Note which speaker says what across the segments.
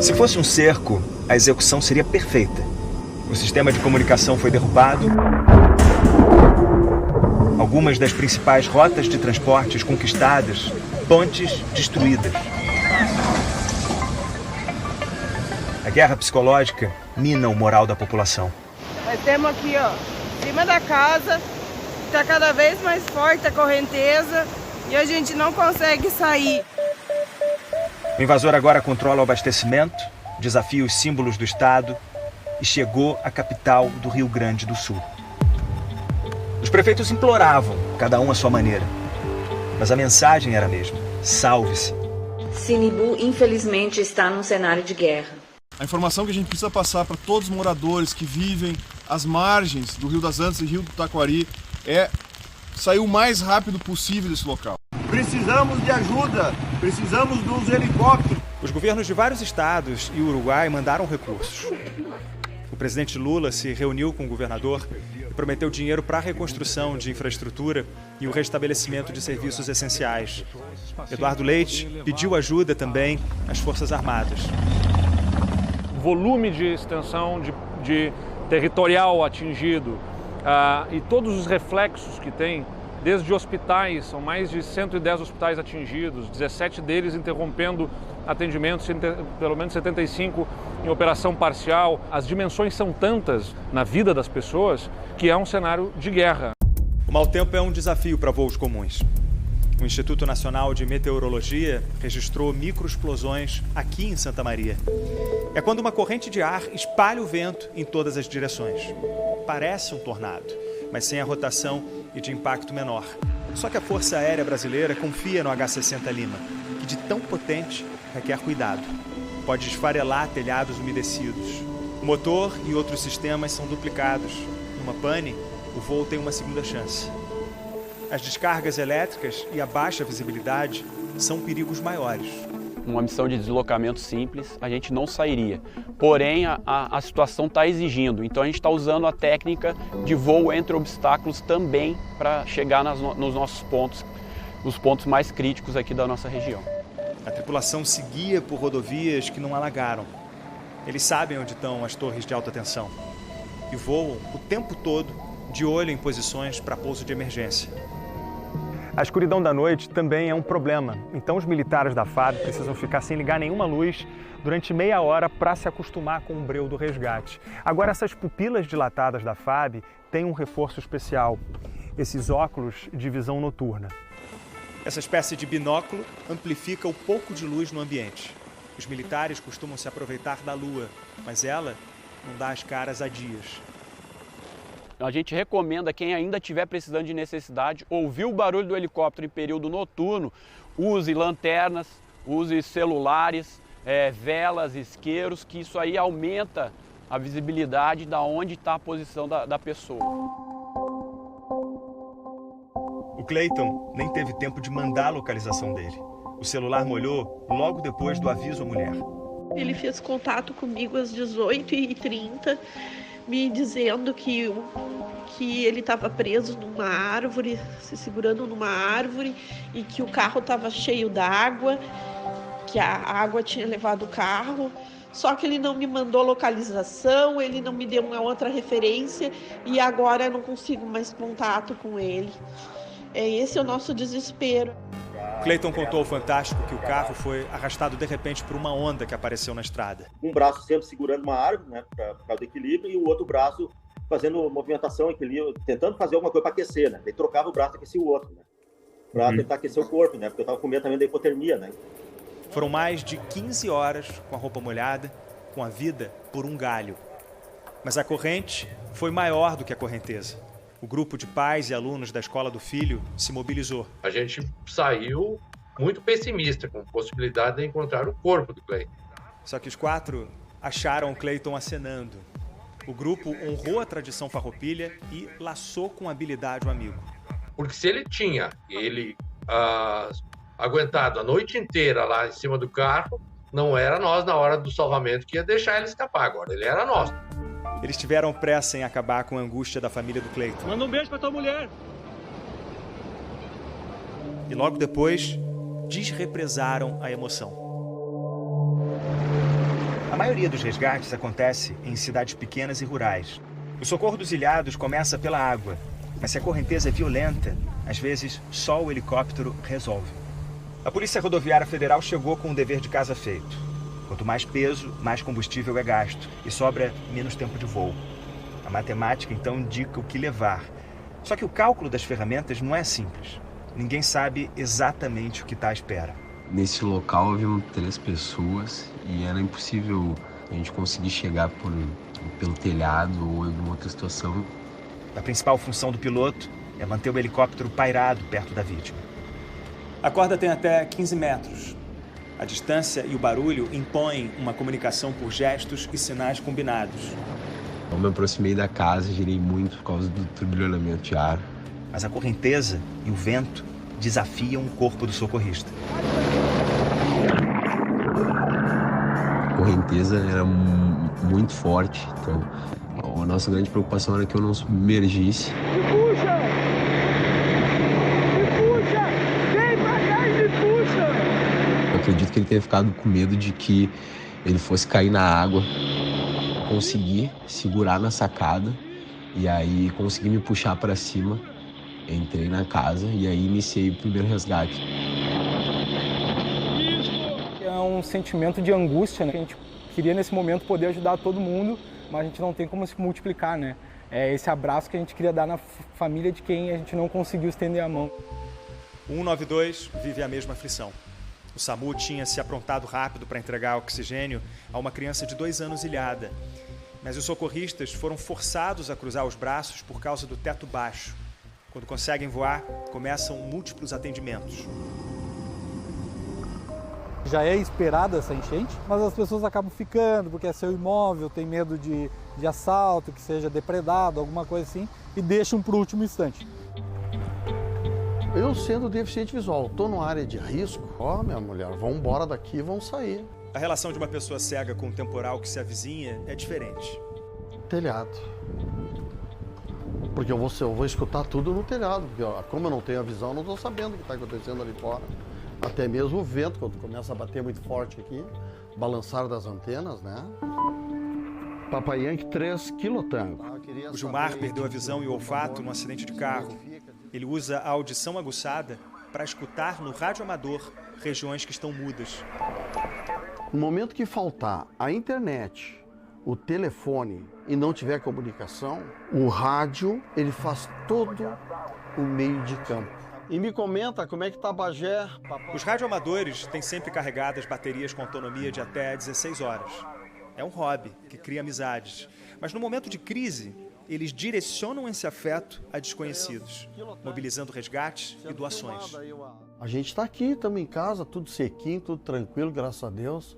Speaker 1: Se fosse um cerco, a execução seria perfeita. O sistema de comunicação foi derrubado. Algumas das principais rotas de transportes conquistadas, pontes destruídas. A guerra psicológica mina o moral da população.
Speaker 2: Nós temos aqui, ó, em cima da casa, está cada vez mais forte a correnteza e a gente não consegue sair.
Speaker 1: O invasor agora controla o abastecimento, desafia os símbolos do Estado e chegou à capital do Rio Grande do Sul. Os prefeitos imploravam, cada um à sua maneira. Mas a mensagem era a mesma: salve-se.
Speaker 3: Sinibu, infelizmente, está num cenário de guerra.
Speaker 4: A informação que a gente precisa passar para todos os moradores que vivem às margens do Rio das Antas e Rio do Taquari é sair o mais rápido possível desse local.
Speaker 5: Precisamos de ajuda, precisamos dos helicópteros.
Speaker 1: Os governos de vários estados e o Uruguai mandaram recursos. O presidente Lula se reuniu com o governador e prometeu dinheiro para a reconstrução de infraestrutura e o restabelecimento de serviços essenciais. Eduardo Leite pediu ajuda também às Forças Armadas.
Speaker 6: O volume de extensão de territorial atingido e todos os reflexos que tem, desde hospitais, são mais de 110 hospitais atingidos, 17 deles interrompendo atendimentos, pelo menos 75 em operação parcial. As dimensões são tantas na vida das pessoas que é um cenário de guerra.
Speaker 1: O mau tempo é um desafio para voos comuns. O Instituto Nacional de Meteorologia registrou microexplosões aqui em Santa Maria. É quando uma corrente de ar espalha o vento em todas as direções. Parece um tornado, mas sem a rotação e de impacto menor. Só que a Força Aérea Brasileira confia no H-60 Lima, que de tão potente requer cuidado. Pode esfarelar telhados umedecidos. O motor e outros sistemas são duplicados. Numa pane, o voo tem uma segunda chance. As descargas elétricas e a baixa visibilidade são perigos maiores.
Speaker 7: Uma missão de deslocamento simples, a gente não sairia. Porém, a situação está exigindo. Então, a gente está usando a técnica de voo entre obstáculos também para chegar nos nossos pontos, os pontos mais críticos aqui da nossa região.
Speaker 1: A tripulação seguia por rodovias que não alagaram. Eles sabem onde estão as torres de alta tensão e voam o tempo todo de olho em posições para pouso de emergência. A escuridão da noite também é um problema, então os militares da FAB precisam ficar sem ligar nenhuma luz durante meia hora para se acostumar com o breu do resgate. Agora, essas pupilas dilatadas da FAB têm um reforço especial, esses óculos de visão noturna. Essa espécie de binóculo amplifica o pouco de luz no ambiente. Os militares costumam se aproveitar da lua, mas ela não dá as caras a dias.
Speaker 7: A gente recomenda quem ainda estiver precisando de necessidade, ouvir o barulho do helicóptero em período noturno, use lanternas, use celulares, velas, isqueiros, que isso aí aumenta a visibilidade de onde está a posição da pessoa.
Speaker 1: O Cleiton nem teve tempo de mandar a localização dele. O celular molhou logo depois do aviso à mulher.
Speaker 8: Ele fez contato comigo às 18h30, me dizendo que ele estava preso numa árvore, se segurando numa árvore, e que o carro estava cheio d'água, que a água tinha levado o carro. Só que ele não me mandou localização, ele não me deu uma outra referência e agora eu não consigo mais contato com ele. Esse é o nosso desespero.
Speaker 1: Cleiton contou ao Fantástico que o carro foi arrastado de repente por uma onda que apareceu na estrada.
Speaker 9: Um braço sempre segurando uma árvore, né, para ficar do equilíbrio, e o outro braço fazendo movimentação, equilíbrio, tentando fazer alguma coisa para aquecer, né? Ele trocava o braço e aquecia o outro, né? Para tentar aquecer o corpo, né? Porque eu estava com medo também da hipotermia, né?
Speaker 1: Foram mais de 15 horas com a roupa molhada, com a vida por um galho. Mas a corrente foi maior do que a correnteza. O grupo de pais e alunos da escola do filho se mobilizou.
Speaker 10: A gente saiu muito pessimista com a possibilidade de encontrar o corpo do Cleiton.
Speaker 1: Só que os 4 acharam o Cleiton acenando. O grupo honrou a tradição farroupilha e laçou com habilidade o amigo.
Speaker 10: Porque se ele tinha aguentado a noite inteira lá em cima do carro, não era nós na hora do salvamento que ia deixar ele escapar agora, ele era nosso.
Speaker 1: Eles tiveram pressa em acabar com a angústia da família do Cleiton.
Speaker 6: Manda um beijo pra tua mulher.
Speaker 1: E logo depois, desrepresaram a emoção. A maioria dos resgates acontece em cidades pequenas e rurais. O socorro dos ilhados começa pela água, mas se a correnteza é violenta, às vezes só o helicóptero resolve. A Polícia Rodoviária Federal chegou com o dever de casa feito. Quanto mais peso, mais combustível é gasto e sobra menos tempo de voo. A matemática, então, indica o que levar. Só que o cálculo das ferramentas não é simples. Ninguém sabe exatamente o que está à espera.
Speaker 11: Nesse local haviam 3 pessoas e era impossível a gente conseguir chegar pelo telhado ou em alguma outra situação.
Speaker 1: A principal função do piloto é manter o helicóptero pairado perto da vítima. A corda tem até 15 metros. A distância e o barulho impõem uma comunicação por gestos e sinais combinados.
Speaker 11: Eu me aproximei da casa e girei muito por causa do turbilhonamento de ar.
Speaker 1: Mas a correnteza e o vento desafiam o corpo do socorrista.
Speaker 11: A correnteza era muito forte, então a nossa grande preocupação era que eu não submergisse.
Speaker 12: Me puxa! Me puxa! Vem pra cá e me puxa!
Speaker 11: Eu acredito que ele tenha ficado com medo de que ele fosse cair na água. Consegui segurar na sacada e aí consegui me puxar para cima. Entrei na casa e aí iniciei o primeiro resgate.
Speaker 13: É um sentimento de angústia, né? A gente queria nesse momento poder ajudar todo mundo, mas a gente não tem como se multiplicar, né? É esse abraço que a gente queria dar na família de quem a gente não conseguiu estender a mão.
Speaker 1: O 192 vive a mesma aflição. O SAMU tinha se aprontado rápido para entregar oxigênio a uma criança de 2 anos ilhada. Mas os socorristas foram forçados a cruzar os braços por causa do teto baixo. Quando conseguem voar, começam múltiplos atendimentos.
Speaker 13: Já é esperada essa enchente, mas as pessoas acabam ficando porque é seu imóvel, tem medo de assalto, que seja depredado, alguma coisa assim, e deixam para o último instante.
Speaker 14: Eu, sendo deficiente visual, estou numa área de risco, minha mulher, vão embora daqui e vão sair.
Speaker 1: A relação de uma pessoa cega com um temporal que se avizinha é diferente.
Speaker 14: Telhado. Porque eu vou escutar tudo no telhado, porque como eu não tenho a visão, eu não estou sabendo o que está acontecendo ali fora. Até mesmo o vento, quando começa a bater muito forte aqui, balançar das antenas, né? Papai Yankee 3 quilotango.
Speaker 1: O Gilmar perdeu a visão e o olfato num acidente de carro. Ele usa a audição aguçada para escutar no rádio amador regiões que estão mudas.
Speaker 14: No momento que faltar a internet, o telefone e não tiver comunicação, o rádio ele faz todo o meio de campo. E me comenta como é que tá Bagé.
Speaker 1: Os radioamadores têm sempre carregadas baterias com autonomia de até 16 horas. É um hobby que cria amizades. Mas no momento de crise, eles direcionam esse afeto a desconhecidos, mobilizando resgates e doações.
Speaker 14: A gente está aqui, estamos em casa, tudo sequinho, tudo tranquilo, graças a Deus.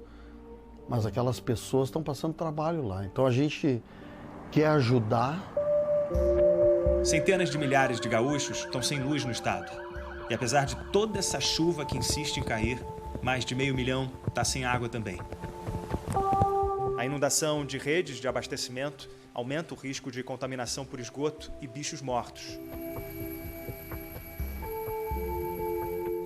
Speaker 14: Mas aquelas pessoas estão passando trabalho lá. Então a gente quer ajudar.
Speaker 1: Centenas de milhares de gaúchos estão sem luz no estado. E apesar de toda essa chuva que insiste em cair, mais de 500 mil está sem água também. A inundação de redes de abastecimento aumenta o risco de contaminação por esgoto e bichos mortos.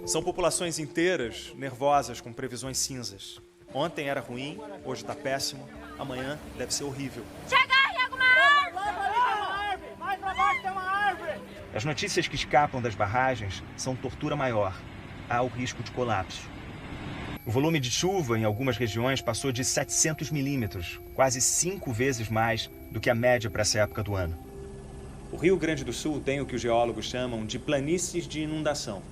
Speaker 1: São populações inteiras nervosas com previsões cinzas. Ontem era ruim, hoje está péssimo, amanhã deve ser horrível.
Speaker 12: Chega aí, alguma árvore! Mais pra baixo tem uma árvore!
Speaker 1: As notícias que escapam das barragens são tortura maior. Há o risco de colapso. O volume de chuva em algumas regiões passou de 700 milímetros, quase 5 vezes mais do que a média para essa época do ano. O Rio Grande do Sul tem o que os geólogos chamam de planícies de inundação.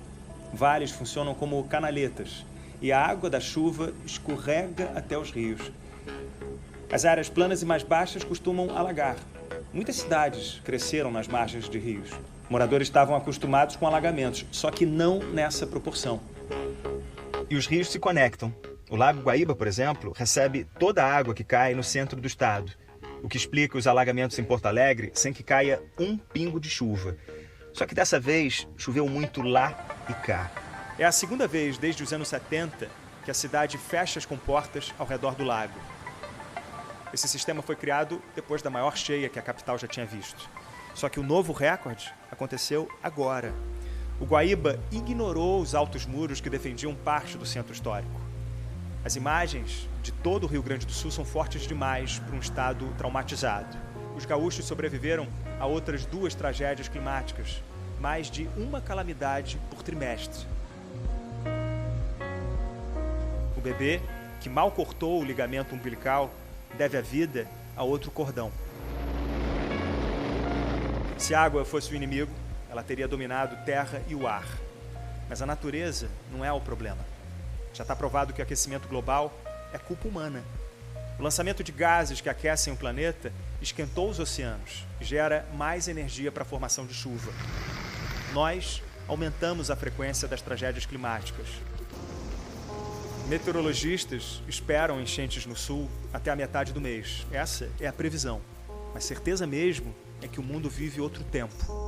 Speaker 1: Vales funcionam como canaletas e a água da chuva escorrega até os rios. As áreas planas e mais baixas costumam alagar. Muitas cidades cresceram nas margens de rios. Moradores estavam acostumados com alagamentos, só que não nessa proporção. E os rios se conectam. O Lago Guaíba, por exemplo, recebe toda a água que cai no centro do estado, o que explica os alagamentos em Porto Alegre sem que caia um pingo de chuva. Só que dessa vez choveu muito lá e cá. É a segunda vez desde os anos 70 que a cidade fecha as comportas ao redor do lago. Esse sistema foi criado depois da maior cheia que a capital já tinha visto. Só que o novo recorde aconteceu agora. O Guaíba ignorou os altos muros que defendiam parte do centro histórico. As imagens de todo o Rio Grande do Sul são fortes demais para um estado traumatizado. Os gaúchos sobreviveram a outras 2 tragédias climáticas, mais de uma calamidade por trimestre. O bebê, que mal cortou o ligamento umbilical, deve a vida a outro cordão. Se a água fosse o inimigo, ela teria dominado terra e o ar. Mas a natureza não é o problema. Já está provado que o aquecimento global é culpa humana. O lançamento de gases que aquecem o planeta esquentou os oceanos e gera mais energia para a formação de chuva. Nós aumentamos a frequência das tragédias climáticas. Meteorologistas esperam enchentes no sul até a metade do mês. Essa é a previsão. Mas certeza mesmo é que o mundo vive outro tempo.